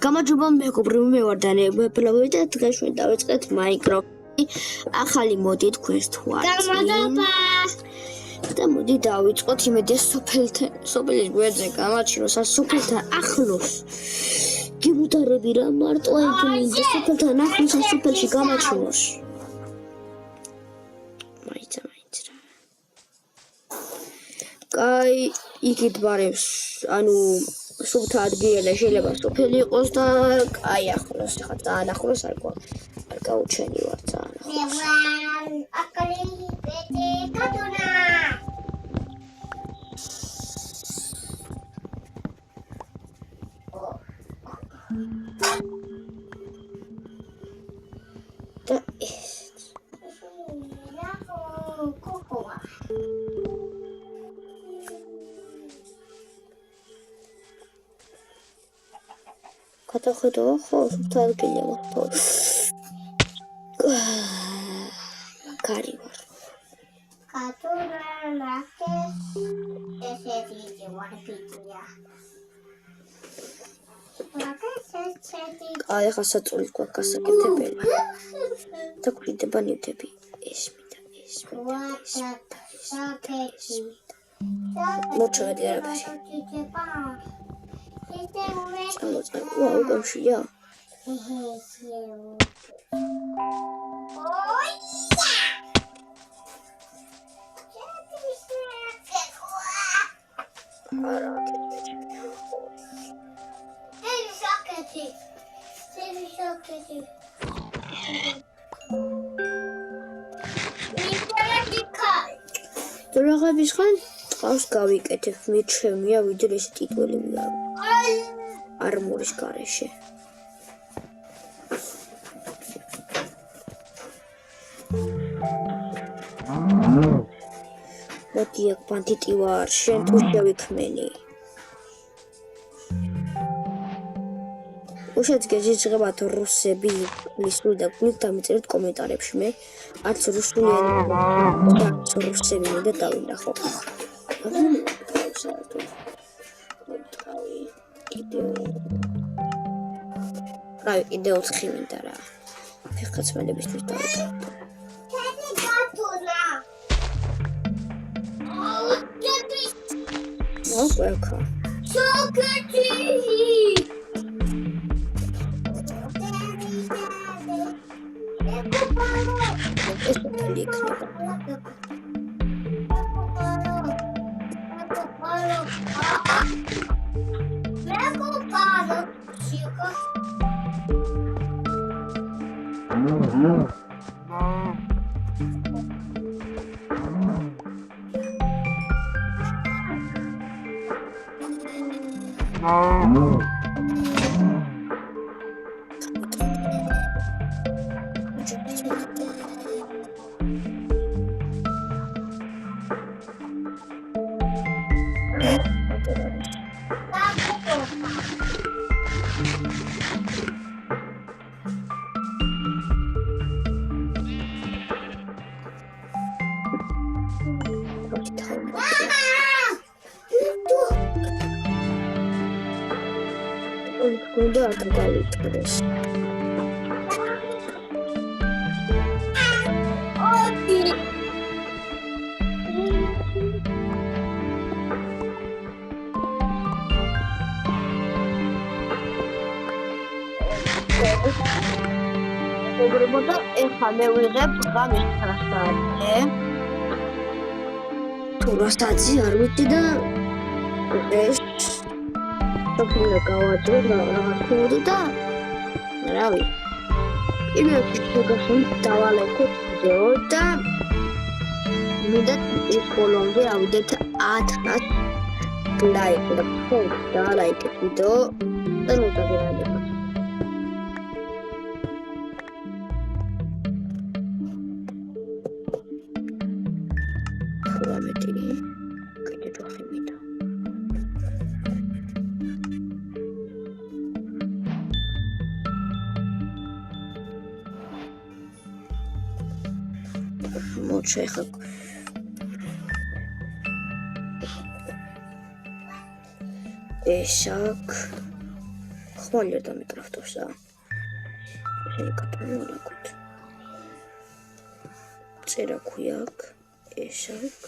გამარჯობა მეგობრებო, მე ვარ დანიელ ბებლოვი და დღეს ჩვენ დავიწყეთ Minecraft-ი ახალი მოდი თქვენს თუ არ გამარჯობა. და მოდი დავიწყოთ იმედია სოფლის გვერდზე გამარჩინოს ან სოფელთან ახლოს გიმუტარები რა მარტო ეგნი და სოფელთან ახლოს ან სოფელში გამარჩინოს მაინც რა კაი იქით ბარებს ანუ სუფთა ადგილია შეიძლება სოფელი იყოს და კაი ახლოს ხა ძალიან ახლოს არ გაუჩენი ვარ ძალიან ახლოს აკალი პეტი კატუნა და ეს გადახედო ხო სუფთა ადგილია მართო მაგარი ვარ კატუნა ნაკე ესეთი ვარფიტია აი ხა საწოლი გვაქვს გასაკეთებელი და გვიდება ნივთები ეს მინდა მოჩვედი არაფერი ვა უკამშია დრაღების ხან ყავს გავიკეთებ მიჩემია ვიდრე ეს ტიტული ვიარო არმორის გარეშე მოდი აქ ბანდიტი ვარ შენ თუ შევიქმენი უშეცგე ჟღებათ რუსები ლისული და გულით დამიწერეთ კომენტარებში მე არც რუსული არც რუსები მინდა დავინახო აი კიდე 4 მინდა რა ფეხკაცმელებისთვის დავიკავებ welcome. Socrates! უნდა აკეთებს. მოგრებოდა ეხლა მე ვიღებ ღამის 9-ზე. თუ რასაც არ ვიცი და ეს სოფლია გავაჭრე და რაღაც მოდი და რავი იმედი შეგახონ დავალეკოთ ვიდეო და მინდა ის კოლონზე ავიდეთ 1000 ლაიქ და ფოლს და ლაიქეთ ვიდეო და მოგაგებთ მოჩე ხა ეშაკ ხმალი არ დამიკრაფტოს რა. შენი კატონი ვლაკოთ. წერა ქვია აქ. ეშაკ.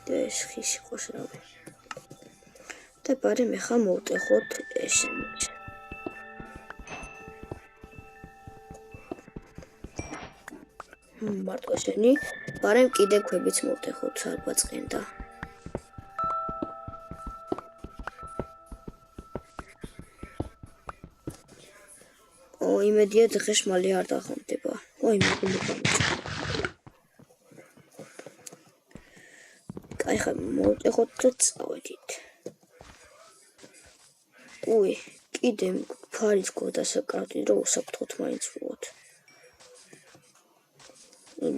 და ეს ხის იყოს რავი. და ბარემ ეხა მოვტეხოთ ესენით. მარტო ესენი, ბარემ კიდე ქვებიც მოვტეხოთ, არ გვაწყენდა. იმედია დღეს მალე არ დახომდება. იმედია. კაი, ხა მოვტეხოთ და წავედით. კიდე ფარის გოდასაკრავდი, რომ უსაფრთხოდ მაინც ვუყოთ.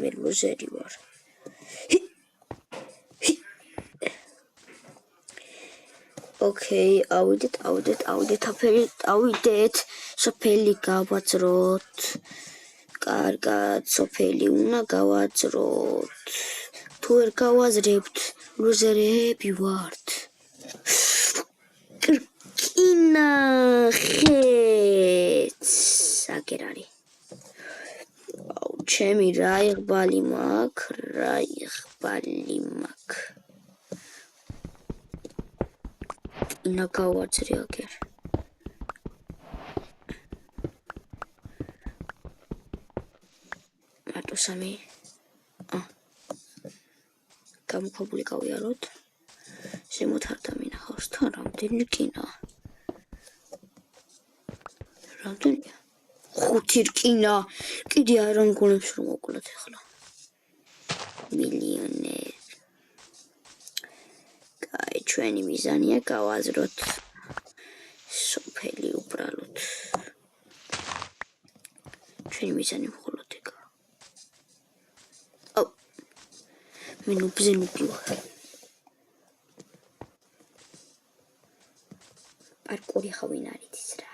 მე ლუზერი ვარ. ოკეი, ავიდეთ, სოფელი გავაძროთ. კარგად, სოფელი უნდა გავაძროთ. თუ ვერ გავაზრებთ, ლუზერები ვართ. კინახეთ, აგერ არის. ჩემი რა იღბალი მაქვს. ინა გავაძრე აგერ. მარტო სამი. გამოქვაბული გავიაროთ. ზემოთ არ დამინახავს თან რამდენი რკინაა. რამდენია? 5 რკინა. კიდე არ ამგონებს რომ მოკლათ ახლა. მილიონერი. კაი, ჩვენი მიზანია გავაზროთ სოფელი უბრალოდ. ჩვენი მიზანი მხოლოდ ეგაა. მე ნუბზე ვარ. პარკური ხა ვინ არის ის რა.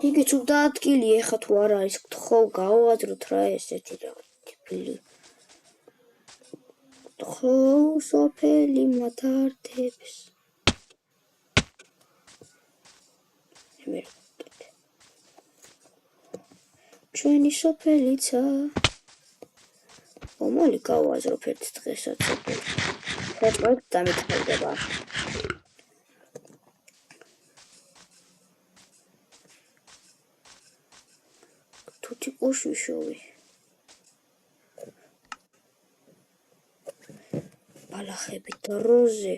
იგი თუ დაადგილი ეხა თუ არ არის ხო გავაზროთ რა ესეთი რა ტიპილი. ხო სოფელი მათართებს. ჩვენი სოფელიცა. მოლი გავაზრობ ერთ დღესაც სოფელი. ხოჭოეთ დამიტყდება. თუთი ყოშუშოვი. ბალახები და როზე.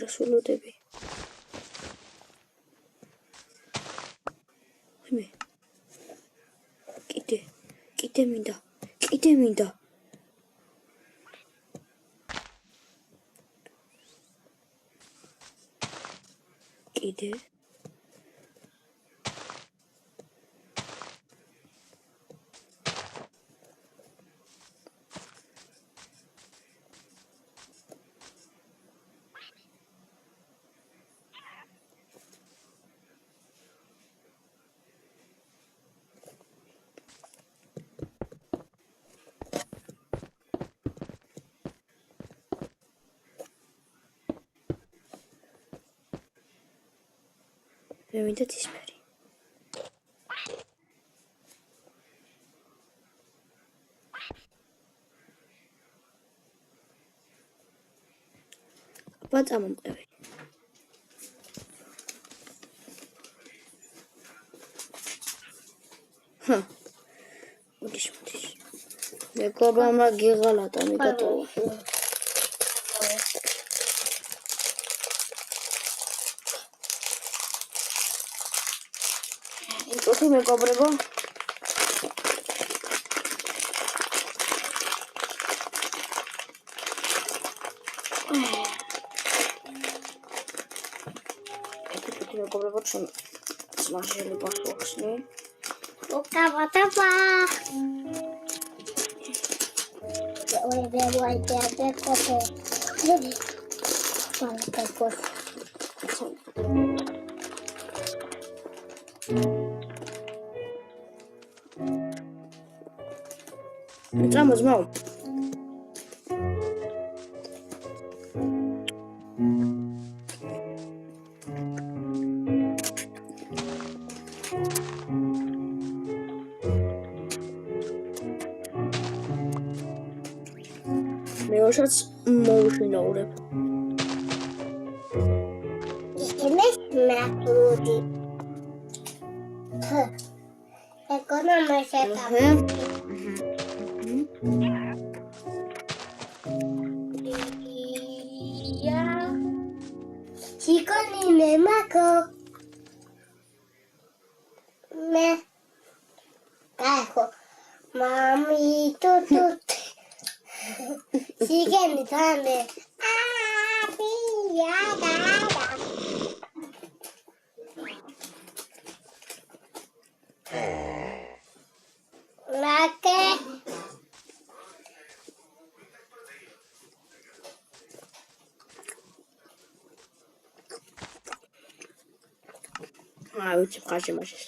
რასულოდები. კიდე მინდა. კიდე. მე მინდა ცისფერი. აბა წამომყევი. მოდის. მეგობრა მაგიღალატა მეგატოვა. ოკეი მეგობრებო. მეგობრებო ჩვენ სმაშელი ბახოხსნი. Tapa. Voy a წამოზმაო. მეოშაც მოუშინაურებ. Enes nakudi. Ekonomi Ya. Chiconi me mako. Me. Cajo. Mami tutut. Siguen dando. Ah, ya, Lake. ვიცი ხარში მაშინ.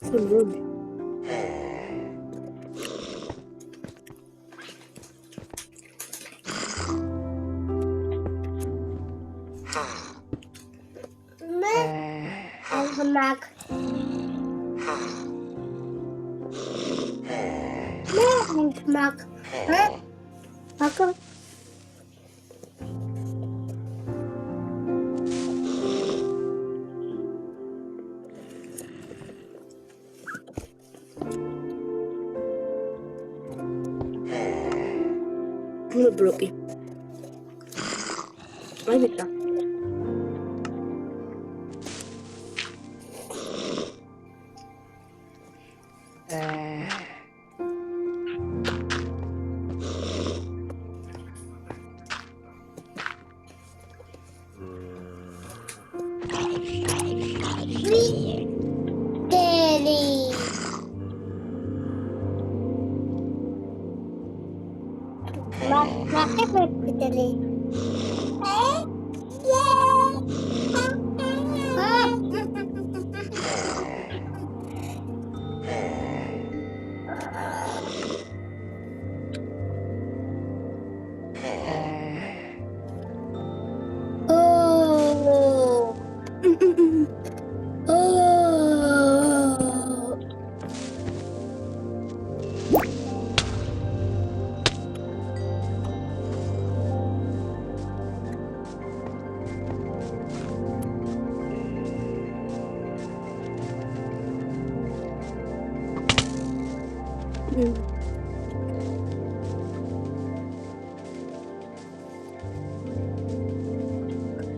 სულმუნი. Almanak. Almanak. Aku. Bloki. Ay, mira. Teli. Nakit teli.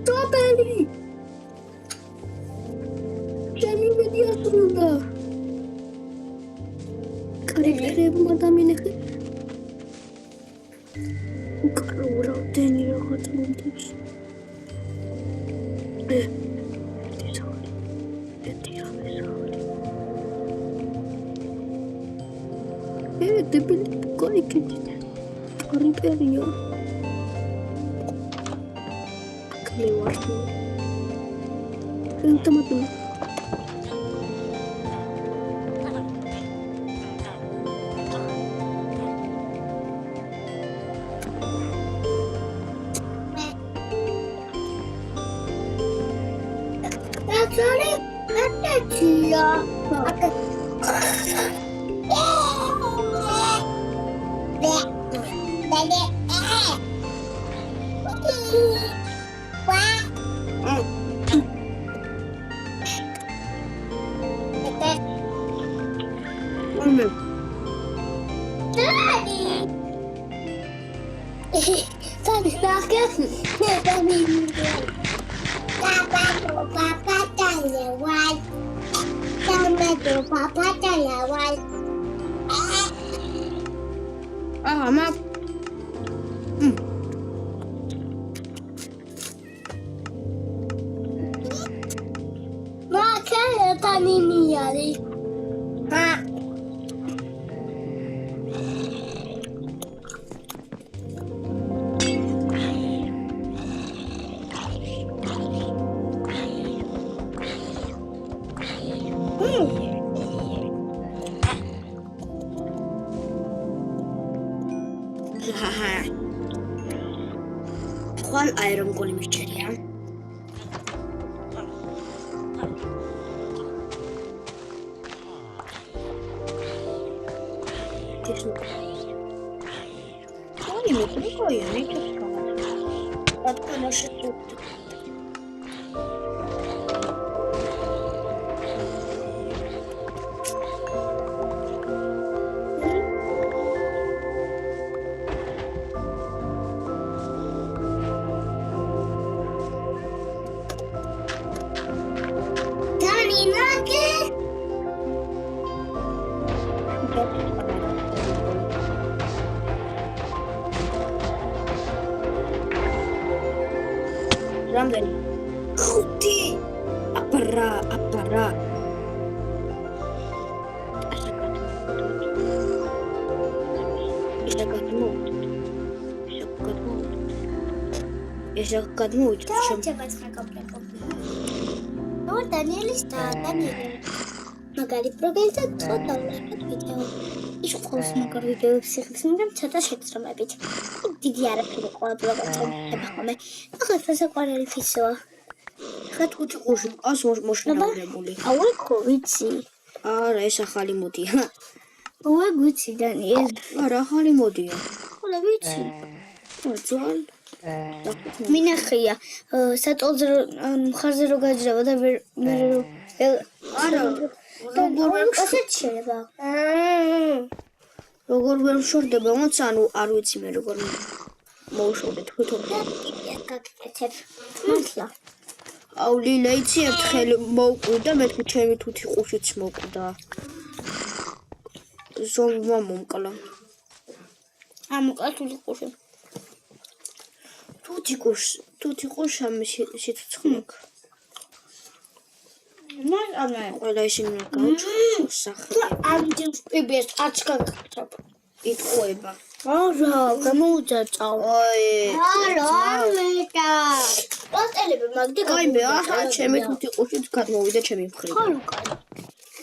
Topeli! Jamie mediatrunda. Karakterები ადამიანები. უკრავდენი რაღაც მომდებს. Debili koi kiti. Riperio. Lewartu. Teman-teman. Sorry, ada dia. Papa Talawan. Maaf. Makanya tani niari. Ha. აი რომ გოლი მიჭერია. Ой, ну прикольно, ничего. Откуда же тут? რამდენი? 5. აპარა. ეს გადმოვიდა. ნუ დანიელის და დანიელი. მაგარი პროგრამი და ცოტა ვიდეო. ის ყავს მაგარ ვიდეოებს იხებს, მაგრამ ცოტა შეცდომებით. დიდი არაფერი ყოველდღე ხომ. ახლა სასაყვარელი ფისოა. ხა 5 ყურში ყავს მოშნაურებული. აუ ხო ვიცი. არა, ეს ახალი მოდია. აუ ვიცი დანიელ. არა, ახალი მოდია. ხოლე ვიცი. ძვალი. მინახია სატოლზე მხარზე რო გაჯდება და მე არა, როგორ ვერ შორდება, მოც ანუ არ ვიცი მე როგორ მოუშვებთ თვითონ. გაკეთებ. მართლა. აუ ლილა იცი ერთხელ მოვკვდა, მეთქი ჩემი თუთი ყუშიც მოვკვდა. ზომვა მომკლა. ამოკლა თუთი ყუში. თუთი ყუშა შეცოცხლაკ. მან ანა ყველა ისინი გაუჩნდა სახელი. ამჯერ პიბეს აჩკაკეთებ. იტყუება. არა, გამოუძაწავ. ой. არა, მეტა. პასტელები მაგდე აი მე ახლა ჩემი თუთი ყუშით გადმოვიდა ჩემი მხრიდან. ხალუკა.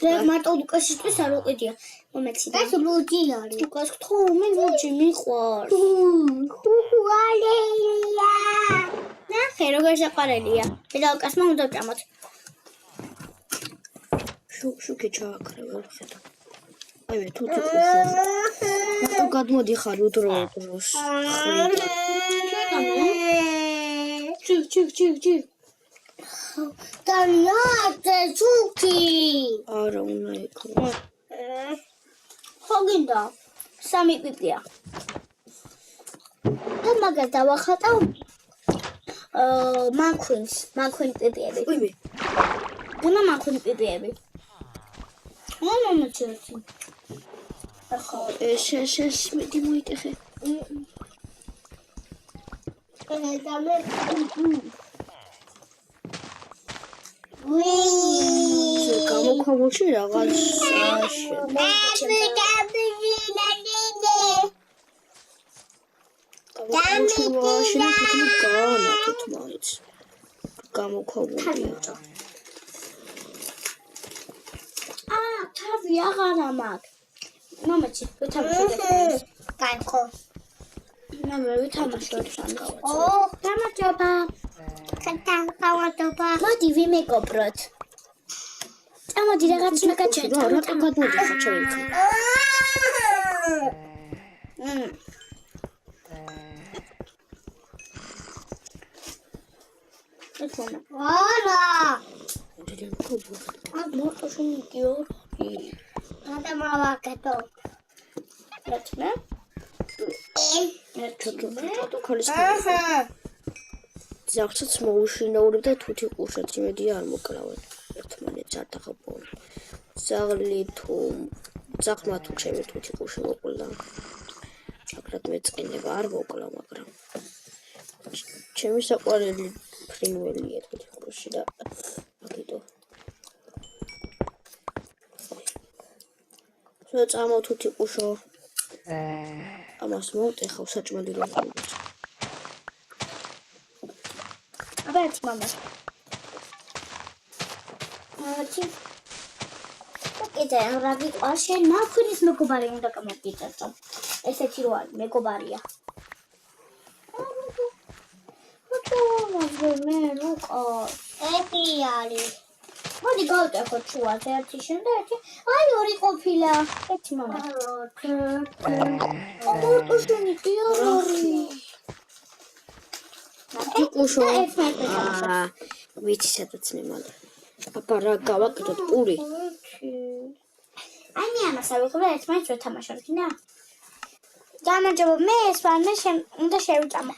და მარტო ლუკაშისთვის არ უყიდია. მომეციდა. ეს ლუჯი არის. ლუკას გთხოვ, მე ლუჯი მიყვარს. ხუხუალეია. ნახე როგორ შეყარელია. და ლუკასმა უნდა ჭამოთ. შუქი ჩააქრევ ხედა. აი მე თუთი ყუში. თუ გადმოდიხარ უდროს. ჩი. დანიაძე ჩუქი. არა უნდა იქნება. ხო გინდა? 3 პიპია. და მაგას დავახატავ მაქვინ პიპიები. უიმე. ბუნა მაქვინ პიპიები. მომოჩერცი. ახლა ეს მეტი მოიტეხე. დამე. გამოქვაბულში რაღაც გამოქვაბულია. თავი აღარა მაქვს. მომეცი, ვითამაშოთ. კაი. ნამე ვითამაშოთ სამგავად. გამარჯობა. გამარჯობა. მოდი ვიმეკობროთ. წამოდი რაღაც უნდა გაჩერდო. რა გადმოდი ხოჩოიქი. არა. ჯერ მოკობო. აქ მორტოშუნი გიორ. და მოვაკეთო. რატომ? ჩოტო ქალის. ზახცაც მოუშინაურებ და თუთი ყუშაც იმედია არ მოკლავენ. ერთმანეთს არ დახაპოვენ. ზაღლი თუ ზახმა თუ ჩემი თუთი ყუში მოყოლდა. აკრად მეწყინება არ მოკლა, მაგრამ ჩემი საყვარელი ფრინველია თუთი ყუში და აკეთო. წამო თუთი ყუშო. ამას მოვტეხავ საჭმელი რომ გავუწევ. აბეთ მამა. ჩი. ოკეი, რა გიყვარს შენ მაქვინის მეგობარი უნდა გამოგიწევ. ესეთი რო არის მეგობარია. მე რუკა. ერთი არის. მოდი გავტეხოთ შუაზე ერთი შენ და ერთი. აი ორი ყოფილა. ერთი მომა. ორტუშუნი ორი. იყუშო. ერთმანეთს ვიცი სადაც ნემალი. აბა რა გავაკეთოთ პური. აი მე ამას ავიღებ ერთმანეთს ვეთამაშოთ, გინდა? გამარჯობა, მე ეს ვარ, მე უნდა შევიწამო.